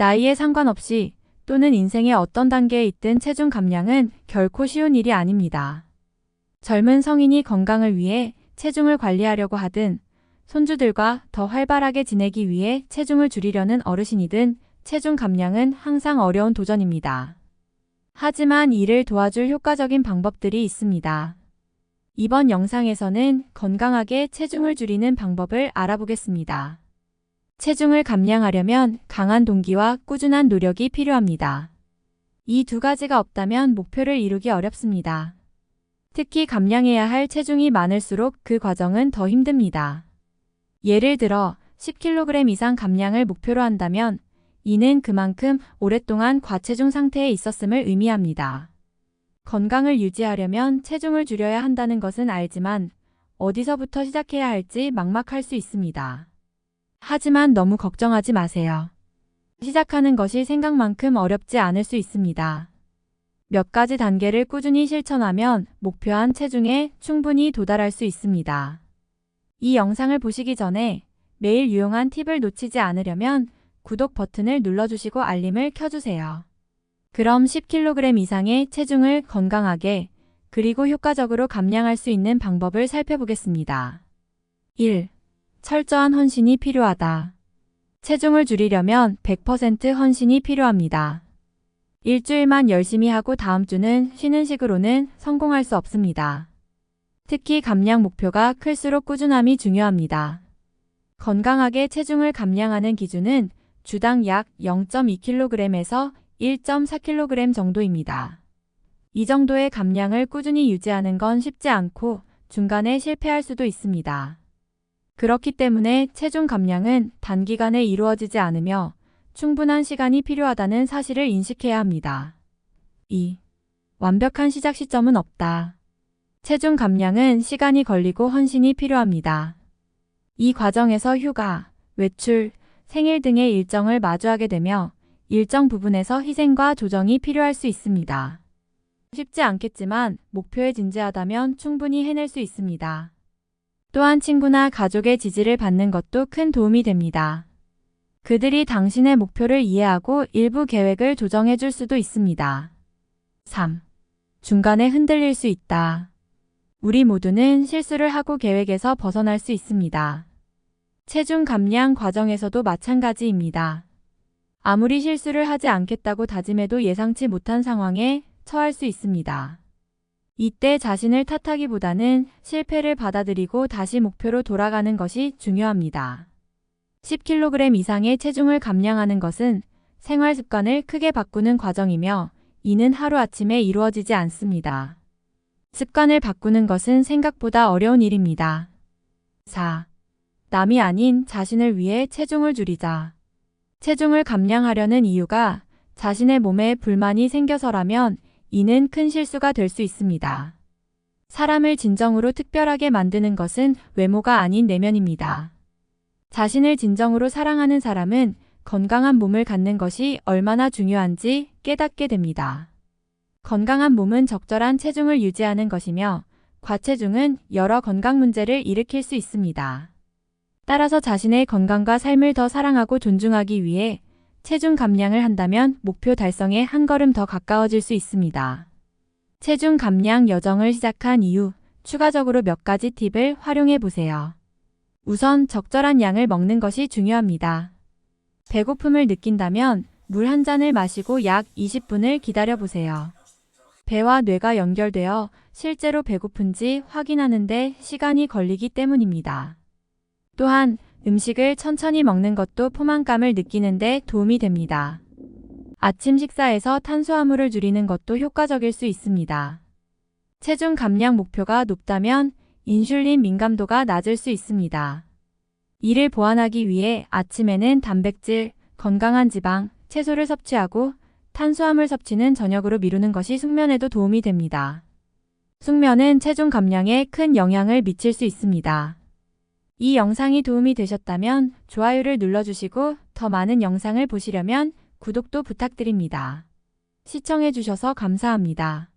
나이에 상관없이 또는 인생의 어떤 단계에 있든 체중 감량은 결코 쉬운 일이 아닙니다. 젊은 성인이 건강을 위해 체중을 관리하려고 하든 손주들과 더 활발하게 지내기 위해 체중을 줄이려는 어르신이든 체중 감량은 항상 어려운 도전입니다. 하지만 이를 도와줄 효과적인 방법들이 있습니다. 이번 영상에서는 건강하게 체중을 줄이는 방법을 알아보겠습니다. 체중을 감량하려면 강한 동기와 꾸준한 노력이 필요합니다. 이 두 가지가 없다면 목표를 이루기 어렵습니다. 특히 감량해야 할 체중이 많을수록 그 과정은 더 힘듭니다. 예를 들어 10kg 이상 감량을 목표로 한다면 이는 그만큼 오랫동안 과체중 상태에 있었음을 의미합니다. 건강을 유지하려면 체중을 줄여야 한다는 것은 알지만 어디서부터 시작해야 할지 막막할 수 있습니다. 하지만 너무 걱정하지 마세요. 시작하는 것이 생각만큼 어렵지 않을 수 있습니다. 몇 가지 단계를 꾸준히 실천하면 목표한 체중에 충분히 도달할 수 있습니다. 이 영상을 보시기 전에 매일 유용한 팁을 놓치지 않으려면 구독 버튼을 눌러주시고 알림을 켜주세요. 그럼 10kg 이상의 체중을 건강하게 그리고 효과적으로 감량할 수 있는 방법을 살펴보겠습니다. 1. 철저한 헌신이 필요하다. 체중을 줄이려면 100% 헌신이 필요합니다. 일주일만 열심히 하고 다음 주는 쉬는 식으로는 성공할 수 없습니다. 특히 감량 목표가 클수록 꾸준함이 중요합니다. 건강하게 체중을 감량하는 기준은 주당 약 0.2kg에서 1.4kg 정도입니다. 이 정도의 감량을 꾸준히 유지하는 건 쉽지 않고 중간에 실패할 수도 있습니다. 그렇기 때문에 체중 감량은 단기간에 이루어지지 않으며 충분한 시간이 필요하다는 사실을 인식해야 합니다. 2. 완벽한 시작 시점은 없다. 체중 감량은 시간이 걸리고 헌신이 필요합니다. 이 과정에서 휴가, 외출, 생일 등의 일정을 마주하게 되며 일정 부분에서 희생과 조정이 필요할 수 있습니다. 쉽지 않겠지만 목표에 진지하다면 충분히 해낼 수 있습니다. 또한 친구나 가족의 지지를 받는 것도 큰 도움이 됩니다. 그들이 당신의 목표를 이해하고 일부 계획을 조정해 줄 수도 있습니다. 3. 중간에 흔들릴 수 있다. 우리 모두는 실수를 하고 계획에서 벗어날 수 있습니다. 체중 감량 과정에서도 마찬가지입니다. 아무리 실수를 하지 않겠다고 다짐해도 예상치 못한 상황에 처할 수 있습니다. 이때 자신을 탓하기보다는 실패를 받아들이고 다시 목표로 돌아가는 것이 중요합니다. 10kg 이상의 체중을 감량하는 것은 생활 습관을 크게 바꾸는 과정이며 이는 하루아침에 이루어지지 않습니다. 습관을 바꾸는 것은 생각보다 어려운 일입니다. 4. 남이 아닌 자신을 위해 체중을 줄이자. 체중을 감량하려는 이유가 자신의 몸에 불만이 생겨서라면 이는 큰 실수가 될 수 있습니다. 사람을 진정으로 특별하게 만드는 것은 외모가 아닌 내면입니다. 자신을 진정으로 사랑하는 사람은 건강한 몸을 갖는 것이 얼마나 중요한지 깨닫게 됩니다. 건강한 몸은 적절한 체중을 유지하는 것이며 과체중은 여러 건강 문제를 일으킬 수 있습니다. 따라서 자신의 건강과 삶을 더 사랑하고 존중하기 위해 체중 감량을 한다면 목표 달성에 한 걸음 더 가까워질 수 있습니다. 체중 감량 여정을 시작한 이후 추가적으로 몇 가지 팁을 활용해 보세요. 우선 적절한 양을 먹는 것이 중요합니다. 배고픔을 느낀다면 물 한 잔을 마시고 약 20분을 기다려 보세요. 배와 뇌가 연결되어 실제로 배고픈지 확인하는데 시간이 걸리기 때문입니다. 또한 음식을 천천히 먹는 것도 포만감을 느끼는데 도움이 됩니다. 아침 식사에서 탄수화물을 줄이는 것도 효과적일 수 있습니다. 체중 감량 목표가 높다면 인슐린 민감도가 낮을 수 있습니다. 이를 보완하기 위해 아침에는 단백질, 건강한 지방, 채소를 섭취하고 탄수화물 섭취는 저녁으로 미루는 것이 숙면에도 도움이 됩니다. 숙면은 체중 감량에 큰 영향을 미칠 수 있습니다. 이 영상이 도움이 되셨다면 좋아요를 눌러주시고 더 많은 영상을 보시려면 구독도 부탁드립니다. 시청해주셔서 감사합니다.